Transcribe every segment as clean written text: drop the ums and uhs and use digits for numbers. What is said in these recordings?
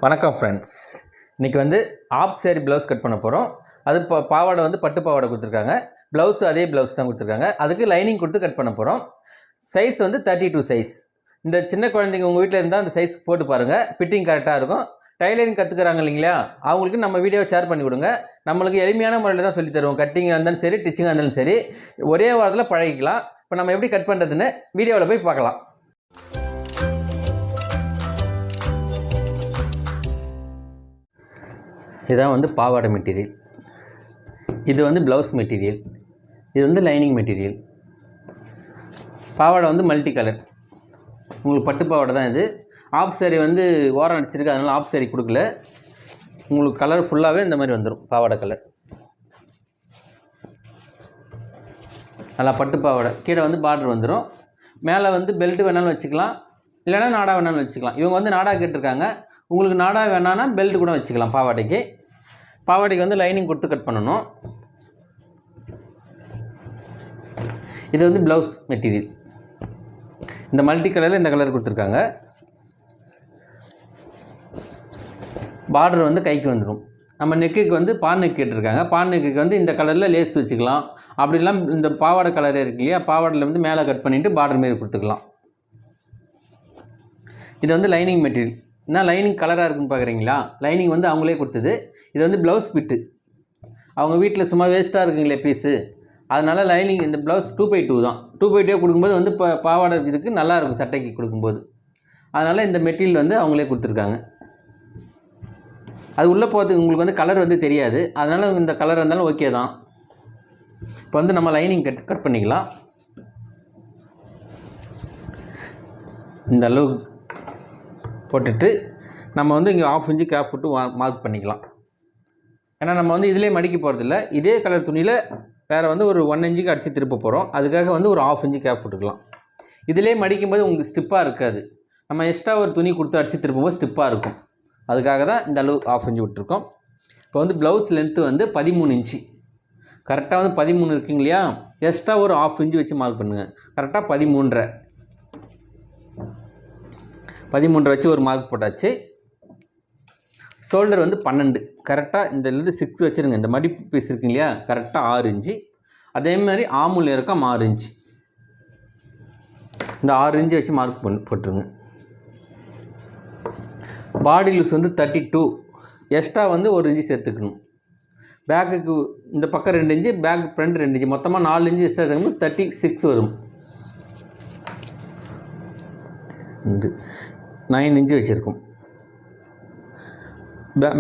வணக்கம் ஃப்ரெண்ட்ஸ். இன்றைக்கி வந்து ஆஃப் சேரீ ப்ளவுஸ் கட் பண்ண போகிறோம். அது பாவாடை வந்து பட்டு பாவாடை கொடுத்துருக்காங்க. ப்ளவுஸு அதே ப்ளவுஸ் தான் கொடுத்துருக்காங்க. அதுக்கு லைனிங் கொடுத்து கட் பண்ண போகிறோம். சைஸ் வந்து 32 சைஸ். இந்த சின்ன குழந்தைங்க உங்கள் வீட்டில் இருந்தால் அந்த சைஸ் போட்டு பாருங்கள், ஃபிட்டிங் கரெக்டாக இருக்கும். டைலரிங் கற்றுக்குறாங்க இல்லைங்களா, அவங்களுக்கு நம்ம வீடியோவை ஷேர் பண்ணி கொடுங்க. நம்மளுக்கு எளிமையான முறையில் தான் சொல்லி தருவோம். கட்டிங்காக இருந்தாலும் சரி, டிச்சிங்காக இருந்தாலும் சரி, ஒரே வாரத்தில் பழகிக்கலாம். இப்போ நம்ம எப்படி கட் பண்ணுறதுன்னு வீடியோவில் போய் பார்க்கலாம். இதுதான் வந்து பாவாடை மெட்டீரியல், இது வந்து ப்ளவுஸ் மெட்டீரியல், இது வந்து லைனிங் மெட்டீரியல். பாவாடை வந்து மல்டி கலர், உங்களுக்கு பட்டு பாவாடை தான் இது. ஆஃப் சேரீ வந்து ஓரம் அடிச்சிருக்கு, அதனால் ஆஃப் சேரீ கொடுக்கல. உங்களுக்கு கலர் ஃபுல்லாகவே இந்த மாதிரி வந்துடும். பாவாடை கலர் நல்லா பட்டு பாவாடை. கீழே வந்து பார்டர் வந்துடும். மேலே வந்து பெல்ட் வேணாலும் வச்சுக்கலாம், இல்லைனா நாடா வேணாலும் வச்சுக்கலாம். இவங்க வந்து நாடா கேட்டிருக்காங்க. உங்களுக்கு நாடா வேணான்னா பெல்ட் கூட வச்சுக்கலாம். பாவாடைக்கு வந்து லைனிங் கொடுத்து கட் பண்ணணும். இது வந்து ப்ளவுஸ் மெட்டீரியல். இந்த மல்டி கலரில் இந்த கலர் கொடுத்துருக்காங்க. பார்டர் வந்து கைக்கு வந்துடும். நம்ம நெக்குக்கு வந்து பான் நெக் கேட்டிருக்காங்க. பான் நெக்குக்கு வந்து இந்த கலரில் லேஸ் வச்சுக்கலாம். அப்படிலாம் இந்த பாவாடை கலரே இருக்கு இல்லையா, பாவாடையில் வந்து மேலே கட் பண்ணிவிட்டு பார்டர் மாரி கொடுத்துக்கலாம். இது வந்து லைனிங் மெட்டீரியல். என்ன லைனிங் கலராக இருக்குன்னு பார்க்குறீங்களா, லைனிங் வந்து அவங்களே கொடுத்தது. இது வந்து ப்ளவுஸ் பிட்டு. அவங்க வீட்டில் சும்மா வேஸ்ட்டாக இருக்குங்களே பீஸு, அதனால் லைனிங் இந்த ப்ளவுஸ் 2x2 தான். 2x2 கொடுக்கும்போது வந்து இப்போ பாவாடை இதுக்கு நல்லாயிருக்கும், சட்டைக்கு கொடுக்கும்போது. அதனால் இந்த மெட்டீரியல் வந்து அவங்களே கொடுத்துருக்காங்க. அது உள்ளே போகிறதுக்கு உங்களுக்கு வந்து கலர் வந்து தெரியாது, அதனால் இந்த கலர் இருந்தாலும் ஓகே தான். இப்போ வந்து நம்ம லைனிங் கட் பண்ணிக்கலாம். இந்த அளவு போட்டுட்டு நம்ம வந்து இங்கே 1/2 இன்ச்சு கேப் விட்டு மார்க் பண்ணிக்கலாம். ஏன்னா நம்ம வந்து இதிலே மடிக்க போகிறதில்ல, இதே கலர் துணியில் வேறு வந்து ஒரு 1 இன்ச்சுக்கு அடித்து திருப்ப போகிறோம். அதுக்காக வந்து ஒரு 1/2 இன்ச்சு கேப் விட்டுக்கலாம். இதிலே மடிக்கும்போது உங்களுக்கு ஸ்டிப்பாக இருக்காது. நம்ம எக்ஸ்ட்ரா ஒரு துணி கொடுத்து அடித்து திருப்பும்போது ஸ்டிப்பாக இருக்கும். அதுக்காக தான் இந்த அளவு 1/2 இன்ச்சு விட்டுருக்கோம். இப்போ வந்து ப்ளவுஸ் லென்த்து வந்து 13 இன்ச்சு. கரெக்டாக வந்து 13 இருக்குங்க இல்லையா, எக்ஸ்ட்ரா ஒரு 1/2 இன்ச்சு வச்சு மார்க் பண்ணுங்கள். கரெக்டாக 13.5 வச்சு ஒரு மார்க் போட்டாச்சு. ஷோல்டர் வந்து 12. கரெக்டாக இந்த இது 6 வச்சுருங்க. இந்த மடிப்பு பீஸ் இருக்குங்க இல்லையா, கரெக்டாக 6 இன்ச்சு. அதேமாதிரி ஆமுல் இறக்கம் 6 இன்ச்சு. இந்த 6 இன்ச்சு வச்சு மார்க் போட்டுருங்க. பாடி லூஸ் வந்து 32. எக்ஸ்ட்ரா வந்து 1 இன்ச்சு சேர்த்துக்கணும். பேக்குக்கு இந்த பக்கம் 2 இன்ச்சு, பேக் ஃப்ரண்ட் 2 இன்ச்சு, மொத்தமாக 4 இன்ச்சு எக்ஸ்ட்ரா இருக்கும்போது 36 வரும். 9 இன்ச்சு வச்சுருக்கோம்.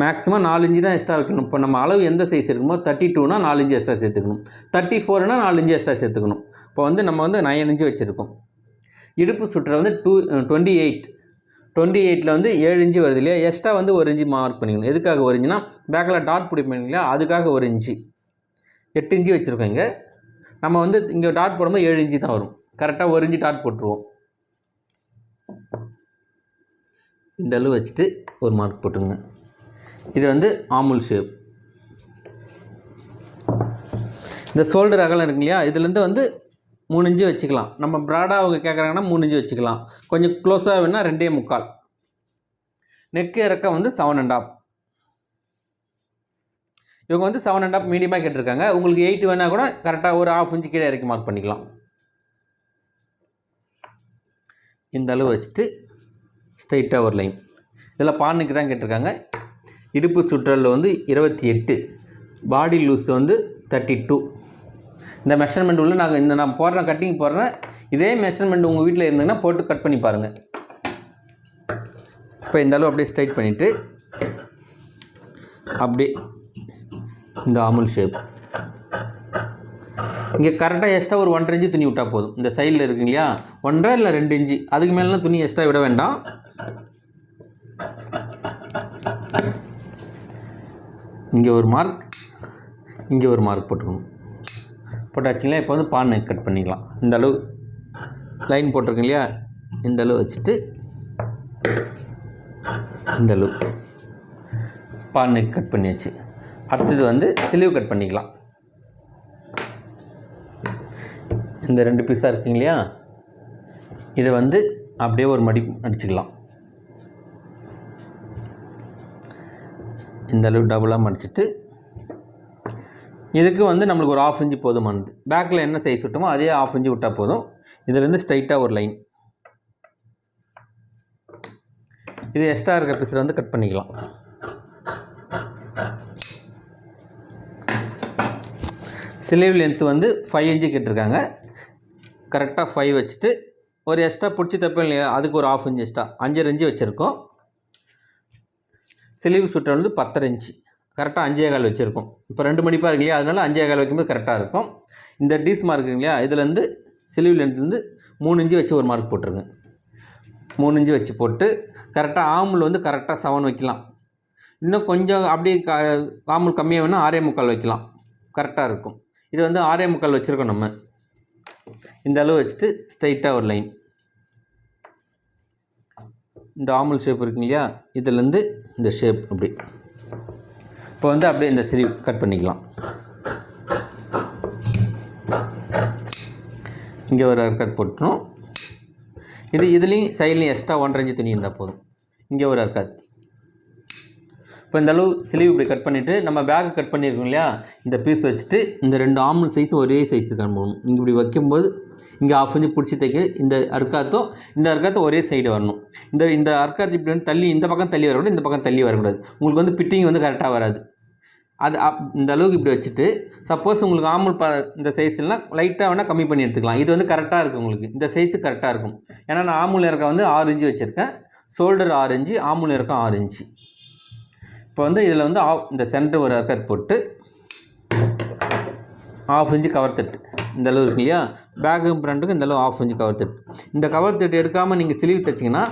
மேக்ஸிமம் 4 இன்ச்சு தான் எக்ஸ்ட்ரா வைக்கணும். இப்போ நம்ம அளவு எந்த சைஸ் இருக்குமோ 32னா 4 இன்ச்சு எக்ஸ்ட்ரா சேர்த்துக்கணும், 34னா 4 இன்ச்சு எக்ஸ்ட்ரா சேர்த்துக்கணும். இப்போ வந்து நம்ம வந்து 9 இன்ச்சு வச்சுருக்கோம். இடுப்பு சுற்றை வந்து 28 வந்து 7 இன்ச்சு வருது இல்லையா, எக்ஸ்ட்ரா வந்து 1 இன்ச்சு மார்க் பண்ணிக்கணும். எதுக்காக 1 இன்ச்சுனா பேக்கில் டாட் பிடிப்போம் இல்லையா, அதுக்காக 1 இன்ச்சு. 8 இன்ச்சு வச்சுருக்கோம். இங்கே நம்ம வந்து இங்கே டாட் போடும்போது 7 இன்ச்சு தான் வரும். கரெக்டாக 1 இன்ச்சு டாட் போட்டுருவோம். இந்த அளவு வச்சுட்டு ஒரு மார்க் போட்டுங்க. இது வந்து ஆமுல் ஷேப். இந்த ஷோல்டர் அகலம் இருக்கு இல்லையா, இதுலேருந்து வந்து 3 இன்ச்சு வச்சுக்கலாம். நம்ம ப்ராடாக அவங்க கேட்குறாங்கன்னா 3 இன்ச்சு வச்சுக்கலாம். கொஞ்சம் க்ளோஸாக வேணால் 2.25. நெக்கு இறக்கம் வந்து 7.5. இவங்க வந்து 7.5 மீடியமாக கேட்டிருக்காங்க. உங்களுக்கு 8 வேணால் கூட கரெக்டாக ஒரு 1/2 இன்ச்சு கீழே இறக்கி மார்க் பண்ணிக்கலாம். இந்த அளவு வச்சுட்டு ஸ்ட்ரைட்டாக ஒரு லைன். இதில் பானுக்கு தான் கேட்டிருக்காங்க. இடுப்பு சுற்றலில் வந்து 28, பாடி லூஸ் வந்து 32. இந்த மெஷர்மெண்ட் உள்ள நான் போடுறேன், கட்டிங் போடுறேன். இதே மெஷர்மெண்ட் உங்கள் வீட்டில் இருந்தீங்கன்னா போட்டு கட் பண்ணி பாருங்கள். இப்போ இந்த அளவு அப்படியே ஸ்ட்ரைட் பண்ணிவிட்டு அப்படியே இந்த ஆமுல் ஷேப். இங்கே கரெக்டாக எக்ஸ்ட்ரா ஒரு 1.5 இன்ச்சு துணி விட்டால் போதும். இந்த சைடில் இருக்கு இல்லையா, 1.5 இல்லை 2 இன்ச்சு, அதுக்கு மேலாம் துணி எக்ஸ்ட்ரா விட வேண்டாம். இங்கே ஒரு மார்க், இங்கே ஒரு மார்க் போட்டுக்கணும். போட்டாச்சுங்களா, இப்போ வந்து பான் நெக் கட் பண்ணிக்கலாம். இந்த அளவு லைன் போட்டிருக்கேன் இல்லையா, இந்த அளவு வச்சுட்டு இந்த அளவு பான் நெக் கட் பண்ணியாச்சு. அடுத்தது வந்து ஸ்லீவ் கட் பண்ணிக்கலாம். இந்த 2 பீஸாக இருக்குங்க இல்லையா, இதை வந்து அப்படியே ஒரு மடி அடிச்சுக்கலாம். இந்த அளவு டபுளாக மடிச்சிட்டு இதுக்கு வந்து நம்மளுக்கு ஒரு 1/2 இன்ச்சு போதுமானது. பேக்கில் என்ன சைஸ் விட்டோமோ அதே 1/2 இன்ச்சு விட்டால் போதும். இதிலேருந்து ஸ்ட்ரைட்டாக ஒரு லைன். இது எக்ஸ்ட்ரா இருக்க பீஸில் வந்து கட் பண்ணிக்கலாம். ஸ்லீவ் லென்த்து வந்து 5 இன்ச்சு கேட்டிருக்காங்க. கரெக்டாக 5 வச்சுட்டு ஒரு எக்ஸ்ட்ரா பிடிச்சி தப்பேன் இல்லையா, அதுக்கு ஒரு 1/2 இன்ச்சு எக்ஸ்ட்ரா 5.5 இன்ச்சு வச்சுருக்கோம். ஸ்லீவ் சுற்ற வந்து 10.5 இன்ச்சு கரெக்டாக 5.25 வச்சுருக்கோம். இப்போ 2 மடிப்பாக இருக்கு இல்லையா, அதனால் 5.25 வைக்கும்போது கரெக்டாக இருக்கும். இந்த டீஸ் மார்க் இல்லையா, இதுலேருந்து ஸ்லீவ் லென்த்லேருந்து 3 இன்ச்சு வச்சு ஒரு மார்க் போட்டுருங்க. 3 இன்ச்சு வச்சு போட்டு கரெக்டாக ஆமுல் வந்து கரெக்டாக 7 வைக்கலாம். இன்னும் கொஞ்சம் அப்படியே ஆமுல் கம்மியாக வேணால் 6.25 வைக்கலாம், கரெக்டாக இருக்கும். இது வந்து 6.25 வச்சுருக்கோம். நம்ம இந்த அளவு வச்சுட்டு ஸ்ட்ரைட்டாக ஒரு லைன். இந்த ஆமுல் ஷேப் இருக்கு இல்லையா, இதுலேருந்து இந்த ஷேப் அப்படி இப்போ வந்து அப்படியே இந்த ஸ்லீவ் கட் பண்ணிக்கலாம். இங்கே ஒரு கட் போட்டணும். இதுலேயும் சைட்லேயும் எக்ஸ்ட்ரா 1.5 இன்ச்சு துணி இருந்தால் போதும். இங்கே ஒரு அர்க்காத். இப்போ இந்த அளவு ஸ்லீவ் இப்படி கட் பண்ணிவிட்டு நம்ம பேக் கட் பண்ணியிருக்கோம் இல்லையா, இந்த பீஸ் வச்சுட்டு இந்த 2 ஆமுல் சைஸும் ஒரே சைஸ் இருக்கான்னு போகணும். இங்கே இப்படி வைக்கும்போது இங்கே 1/2 இன்ச்சு பிடிச்சி தைக்க இந்த அர்க்காத்தும் ஒரே சைடு வரணும். இந்த அர்க்காத்து இப்படி வந்து தள்ளி இந்த பக்கம் தள்ளி வரக்கூடாது, இந்த பக்கம் தள்ளி வரக்கூடாது. உங்களுக்கு வந்து பிட்டிங் வந்து கரெக்டாக வராது. அது இந்த அளவுக்கு இப்படி வச்சுட்டு சப்போஸ் உங்களுக்கு ஆமுல் இந்த சைஸ்லாம் லைட்டாக வேணால் கம்மி பண்ணி எடுத்துக்கலாம். இது வந்து கரெக்டாக இருக்குது உங்களுக்கு, இந்த சைஸு கரெக்டாக இருக்கும். ஏன்னா நான் ஆமுல் இறக்கம் வந்து 6 இன்ச்சு வச்சுருக்கேன், ஷோல்டர் 6 இன்ச்சு, ஆமுல் இறக்கம் 6 இன்ச்சு. இப்போ வந்து இதில் வந்து இந்த சென்டர் ஒரு அர்க்காத் போட்டு 1/2 இன்ச்சு கவர் தட்டு இந்த அளவு இருக்கு இல்லையா, பேக்கும் ஃப்ரண்ட்டுக்கும் இந்த அளவு 1/2 இன்ச்சு கவர் தட்டு. இந்த கவர் தட்டு எடுக்காமல் நீங்கள் ஸ்லீவ் தைச்சிங்கன்னா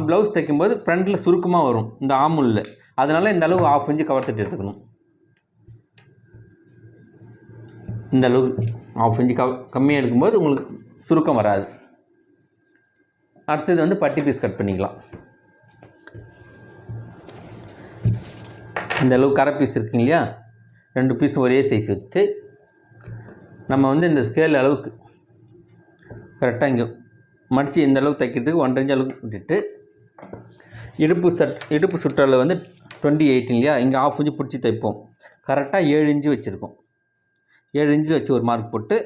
ப்ளவுஸ் தைக்கும்போது ஃப்ரண்ட்டில் சுருக்கமாக வரும் இந்த ஆமுலில். அதனால் இந்த அளவு 1/2 இன்ச்சு கவர் தட்டு எடுத்துக்கணும். இந்த அளவுக்கு 1/2 இன்ச்சு கம்மியாக எடுக்கும்போது உங்களுக்கு சுருக்கம் வராது. அடுத்தது வந்து பட்டி பீஸ் கட் பண்ணிக்கலாம். இந்த அளவு கரை பீஸ் இருக்குங்க இல்லையா, 2 பீஸும் ஒரே சைஸ் வச்சுட்டு நம்ம வந்து இந்த ஸ்கேல் அளவுக்கு கரெக்டாக இங்கே மடித்து இந்த அளவு தைக்கிறதுக்கு 1.5 இன்ச்சு அளவுக்கு விட்டுட்டு இடுப்பு சுற்றளவு வந்து 28 இல்லையா, இங்கே 1/2 இன்ச்சு பிடிச்சி தைப்போம். கரெக்டாக 7 இன்ச்சு வச்சுருக்கோம். 7 இன்ச்சு வச்சு ஒரு மார்க் போட்டு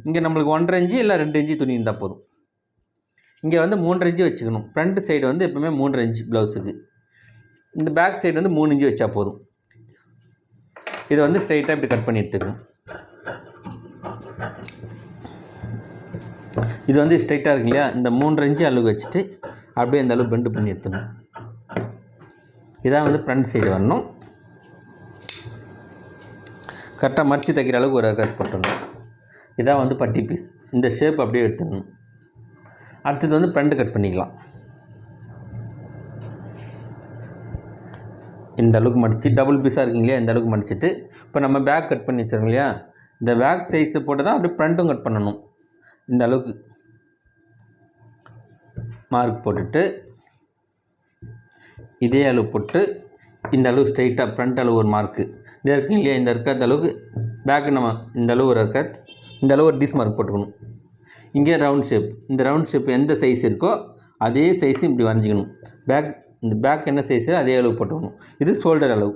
இங்கே நம்மளுக்கு 1.5 இன்ச்சு இல்லை 2 இன்ச்சு துணி இருந்தால் போதும். இங்கே வந்து 3.5 இன்ச்சு வச்சுக்கணும். ஃப்ரண்ட் சைடு வந்து எப்போவுமே 3.5 இன்ச்சு ப்ளவுஸுக்கு. இந்த பேக் சைடு வந்து 3 இன்ச்சு வச்சா போதும். இதை வந்து ஸ்ட்ரைட்டாக இப்படி கட் பண்ணி எடுத்துக்கணும். இது வந்து ஸ்ட்ரைட்டாக இருக்கு இல்லையா, இந்த 3.5 இன்ச்சு அளவு வச்சுட்டு அப்படியே இந்த அளவு பெண்டு பண்ணி எடுத்துக்கணும். இதான் வந்து ஃப்ரண்ட் சைடு வரணும். கரெக்டாக மடித்து தைக்கிற அளவுக்கு ஒரு கட் போட்டுடணும். இதான் வந்து பட்டி பீஸ். இந்த ஷேப் அப்படியே எடுத்துடணும். அடுத்தது வந்து ஃப்ரண்ட் கட் பண்ணிக்கலாம். இந்த அளவுக்கு மடித்து டபுள் பீஸாக இருக்குங்க இல்லையா, இந்த அளவுக்கு மடிச்சுட்டு இப்போ நம்ம பேக் கட் பண்ணி வச்சுருக்கோம் இல்லையா, இந்த பேக் சைஸை போட்டு தான் அப்படியே ஃப்ரண்ட்டும் கட் பண்ணணும். இந்த அளவுக்கு மார்க் போட்டுட்டு இதே அளவு போட்டு இந்த அளவு ஸ்ட்ரைட்டாக ஃப்ரண்ட் அளவு ஒரு மார்க்கு இதே இருக்குங்க இல்லையா, இந்த இருக்காத அளவுக்கு பேக்கு நம்ம இந்த அளவு ஒரு இருக்காது, இந்த அளவு ஒரு டிஸ் மார்க் போட்டுக்கணும். இங்கே ரவுண்ட் ஷேப், இந்த ரவுண்ட் ஷேப் எந்த சைஸ் இருக்கோ அதே சைஸும் இப்படி வரைஞ்சிக்கணும். இந்த பேக் என்ன சைஸு அதே அளவு போட்டுக்கணும். இது ஷோல்டர் அளவு.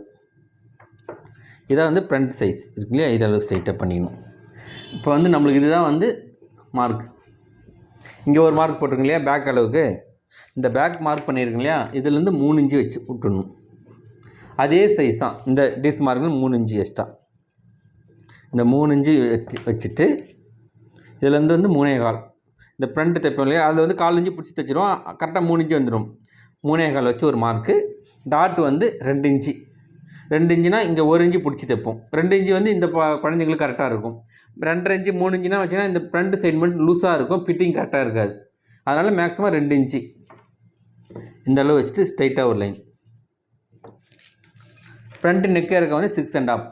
இதான் வந்து ஃப்ரண்ட் சைஸ் இருக்கு இல்லையா, இது அளவு ஸ்ட்ரைட்டாக பண்ணிக்கணும். இப்போ வந்து நம்மளுக்கு இதுதான் வந்து மார்க். இங்கே ஒரு மார்க் போட்டிருங்க இல்லையா பேக் அளவுக்கு, இந்த பேக் மார்க் பண்ணியிருக்கோம் இல்லையா, இதுலேருந்து 3 இன்ச்சு வச்சு விட்டுடணும். அதே சைஸ் தான் இந்த டிஸ் மார்க்கு 3 இன்ச்சு எக்ஸ்ட்ரா. இந்த 3 இன்ச்சு வச்சுட்டு இதுலேருந்து வந்து 3.25 இந்த ஃப்ரண்ட் தைப்போம் இல்லையா, அதில் வந்து 1/4 இன்ச்சு பிடிச்சி தைச்சிரும். கரெக்டாக 3 இன்ச்சு வந்துடும். 3.25 வச்சு ஒரு மார்க்கு. டாட் வந்து 2 இன்ச்சு. 2 இன்ச்சுனா இங்கே 1 இன்ச்சு பிடிச்சி தைப்போம். 2 இன்ச்சு வந்து இந்த குழந்தைங்களுக்கு கரெக்டாக இருக்கும். 2.5 இன்ச்சு 3 இன்ச்சுனா வச்சுன்னா இந்த ஃப்ரண்ட் சைடு மட்டும் லூஸாக இருக்கும், ஃபிட்டிங் கரெக்டாக இருக்காது. அதனால் மேக்ஸிமம் 2 இன்ச்சு இந்த அளவு வச்சுட்டு ஸ்ட்ரைட்டாக ஒரு லைன். ஃப்ரண்ட் நெக்கே இருக்க வந்து 6.5,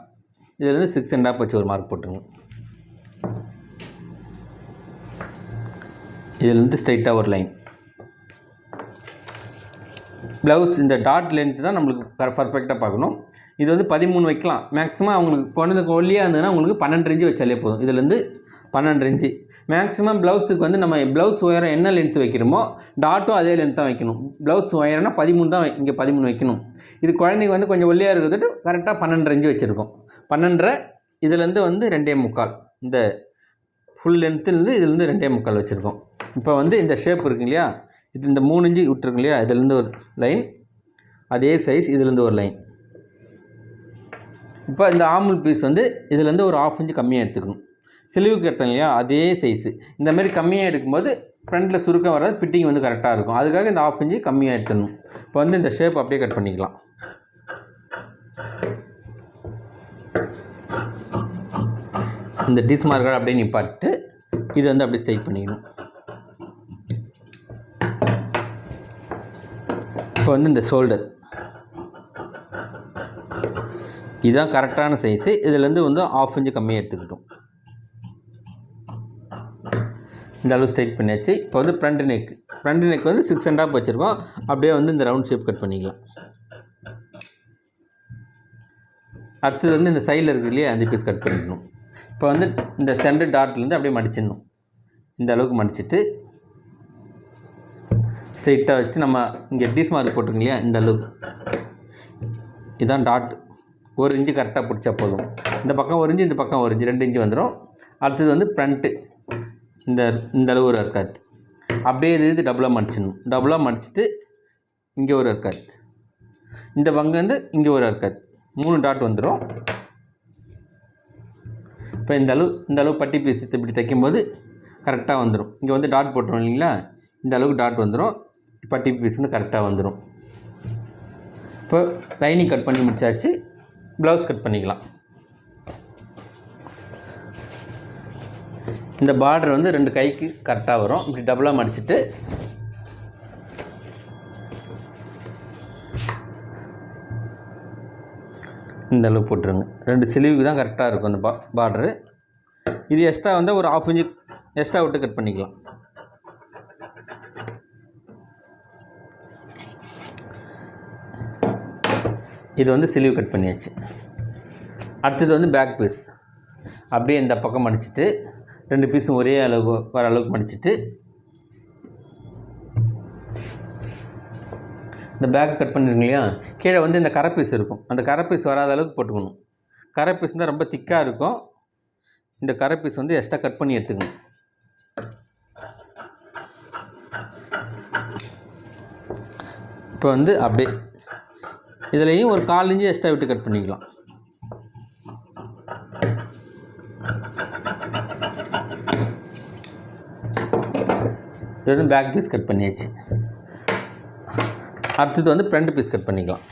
இதில் வந்து 6.5 வச்சு ஒரு மார்க் போட்டுருங்க. இதில் வந்து ஸ்ட்ரைட்டாக ஒரு லைன். ப்ளவுஸ் இந்த டாட் லென்த்து தான் நம்மளுக்கு பர்ஃபெக்டாக பார்க்கணும். இது வந்து 13 வைக்கலாம். மேக்ஸிமம் அவங்களுக்கு குழந்தைக்கு ஒல்லியாக இருந்ததுன்னா உங்களுக்கு 12 இன்ச்சு வச்சாலே போதும். இதுலேருந்து 12 இன்ச்சு. மேக்ஸிமம் ப்ளவுஸுக்கு வந்து நம்ம ப்ளவுஸ் உயரம் என்ன லென்த்து வைக்கிறோமோ டாட்டும் அதே லென்த் தான் வைக்கணும். ப்ளவுஸ் உயரம்னா 13 தான் இங்கே 13 வைக்கணும். இது குழந்தைங்க வந்து கொஞ்சம் ஒல்லியாக இருக்கிறது கரெக்டாக 12 இன்ச்சு வச்சுருக்கோம். 12 இதுலேருந்து வந்து 2.25 இந்த ஃபுல் லென்த்துலேருந்து இதுலேருந்து 2.25 வச்சுருக்கோம். இப்போ வந்து இந்த ஷேப் இருக்கு இல்லையா, இது இந்த 3 இன்ச்சு விட்டுருக்கு இல்லையா, இதுலேருந்து ஒரு லைன், அதே சைஸ் இதுலேருந்து ஒரு லைன். இப்போ இந்த ஆமுல் பீஸ் வந்து இதுலேருந்து ஒரு 1/2 இன்ச்சு கம்மியாக எடுத்துக்கணும். சிலுவுக்கு எடுத்தோம் இல்லையா, அதே சைஸு. இந்தமாரி கம்மியாக எடுக்கும்போது ஃப்ரண்ட்டில் சுருக்கம் வராது, ஃபிட்டிங் வந்து கரெக்டாக இருக்கும். அதுக்காக இந்த 1/2 இன்ச்சு கம்மியாக எடுத்துடணும். இப்போ வந்து இந்த ஷேப் அப்படியே கட் பண்ணிக்கலாம். இந்த டிஸ் மார்க்கர் அப்படியே நிப்பாட்டு இது வந்து அப்படியே ஸ்ட்ரைட் பண்ணிக்கணும். இப்போ வந்து இந்த ஷோல்டர் இதுதான் கரெக்டான சைஸு. இதுலேருந்து வந்து 1/2 இன்ச்சு கம்மியாக எடுத்துக்கிட்டோம். இந்த அளவு ஸ்ட்ரைட் பண்ணியாச்சு. இப்போ வந்து ஃப்ரண்ட் நெக் வந்து 6 1/2 வச்சுருக்கோம். அப்படியே வந்து இந்த ரவுண்ட் ஷேப் கட் பண்ணிக்கலாம். அடுத்தது வந்து இந்த சைடில் இருக்குது இல்லையா, அந்த பீஸ் கட் பண்ணிக்கணும். இப்போ வந்து இந்த சென்டர் டாட்லேருந்து அப்படியே மடிச்சிடணும். இந்த அளவுக்கு மடிச்சுட்டு ஸ்ட்ரைட்டாக வச்சுட்டு நம்ம இங்கே டீஸ் மார்க் போட்டிருக்கோம் இல்லையா, இந்த அளவுக்கு இதுதான் டாட். 1 இன்ச்சு கரெக்டாக பிடிச்சா போதும். இந்த பக்கம் 1 இன்ச்சு, இந்த பக்கம் 1 இன்ச்சு, 2 இன்ச்சு வந்துடும். அடுத்தது வந்து ஃப்ரண்ட்டு இந்த அளவு ஒரு இருக்காது. அப்படியே இது டபுளாக மடிச்சிடணும். டபுளாக மடிச்சுட்டு இங்கே ஒரு இருக்காது, இந்த பங்கு வந்து இங்கே ஒரு இருக்காது, 3 டாட் வந்துடும். இப்போ இந்த அளவு பட்டி பீஸ் இப்படி தைக்கும்போது கரெக்டாக வந்துடும். இங்கே வந்து டாட் போட்டுரும் இல்லைங்களா, இந்த அளவுக்கு டாட் வந்துடும். பட்டி பீஸ் வந்து கரெக்டாக வந்துடும். இப்போ லைனிங் கட் பண்ணி முடிச்சாச்சு. ப்ளவுஸ் கட் பண்ணிக்கலாம். இந்த பார்டர் வந்து 2 கைக்கு கரெக்டாக வரும். இப்படி டபுளாக மடிச்சுட்டு இந்த அளவு போட்டுருங்க. 2 சிலிவுக்கு தான் கரெக்டாக இருக்கும் அந்த பார்டரு. இது எக்ஸ்ட்ரா வந்து ஒரு 1/2 இன்ச்சு எக்ஸ்ட்ரா விட்டு கட் பண்ணிக்கலாம். இது வந்து சிலிவு கட் பண்ணியாச்சு. அடுத்தது வந்து பேக் பீஸ் அப்படியே இந்த பக்கம் மடிச்சுட்டு 2 பீஸும் ஒரே அளவுக்கு வர அளவுக்கு மடிச்சுட்டு இந்த பேக்கை கட் பண்ணிருங்க இல்லையா, கீழே வந்து இந்த கரை பீஸ் இருக்கும். அந்த கரை பீஸ் வராத அளவுக்கு போட்டுக்கணும். கரை பீஸ் தான் ரொம்ப திக்காக இருக்கும். இந்த கரை பீஸ் வந்து எக்ஸ்ட்ரா கட் பண்ணி எடுத்துக்கணும். இப்போ வந்து அப்படியே இதுலேயும் ஒரு 1/4 இன்ச்சு எக்ஸ்ட்ரா விட்டு கட் பண்ணிக்கலாம். இது வந்து பேக் பீஸ் கட் பண்ணியாச்சு. அடுத்தது வந்து ஃப்ரண்ட் பீஸ் கட் பண்ணிக்கலாம்.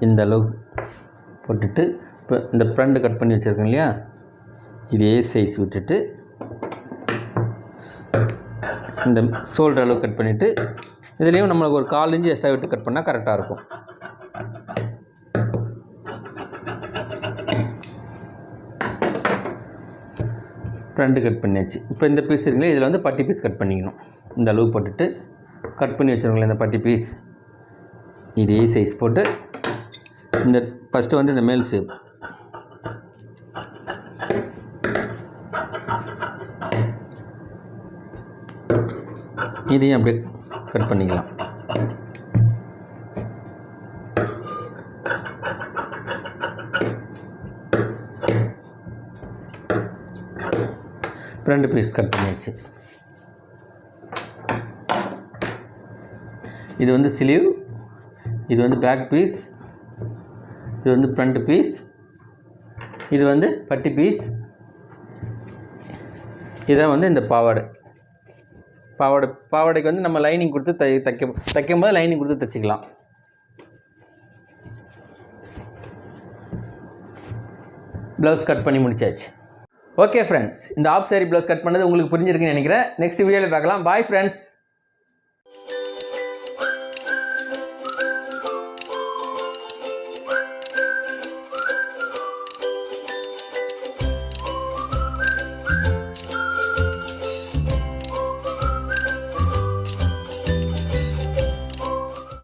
இந்த அளவுக்கு போட்டுட்டு இப்போ இந்த ஃப்ரண்ட் கட் பண்ணி வச்சுருக்கோம் இல்லையா, இதே சைஸ் விட்டுட்டு இந்த ஷோல்டர் அளவு கட் பண்ணிவிட்டு இதுலேயும் நம்மளுக்கு ஒரு 1/4 இன்ச்சு எக்ஸ்ட்ரா விட்டு கட் பண்ணால் கரெக்டாக இருக்கும். ஃப்ரண்ட் கட் பண்ணியாச்சு. இப்போ இந்த பீஸ் இருக்குங்களே, இதில் வந்து பட்டி பீஸ் கட் பண்ணிக்கணும். இந்த அளவு போட்டுட்டு கட் பண்ணி வச்சுருங்களேன் இந்த பட்டி பீஸ், இதே சைஸ் போட்டு இந்த ஃபஸ்ட்டு வந்து இந்த மேல் ஷேப் இதையும் அப்படியே கட் பண்ணிக்கலாம். ஃப்ரண்ட் பீஸ் கட் பண்ணியாச்சு. இது வந்து ஸ்லீவ், இது வந்து பேக் பீஸ், இது வந்து ஃப்ரண்ட் பீஸ், இது வந்து பட்டி பீஸ், இதான் வந்து இந்த பாவாடைக்கு வந்து நம்ம லைனிங் கொடுத்து தைக்கும் போது லைனிங் கொடுத்து தைச்சிக்கலாம். ப்ளவுஸ் கட் பண்ணி முடிச்சாச்சு. ஓகே ஃப்ரெண்ட்ஸ், இந்த ஆஃப் சாரி ப்ளவுஸ் கட் பண்ணது உங்களுக்கு புரிஞ்சிருக்குன்னு நினைக்கிறேன். நெக்ஸ்ட் வீடியோவில் பார்க்கலாம். Bye friends.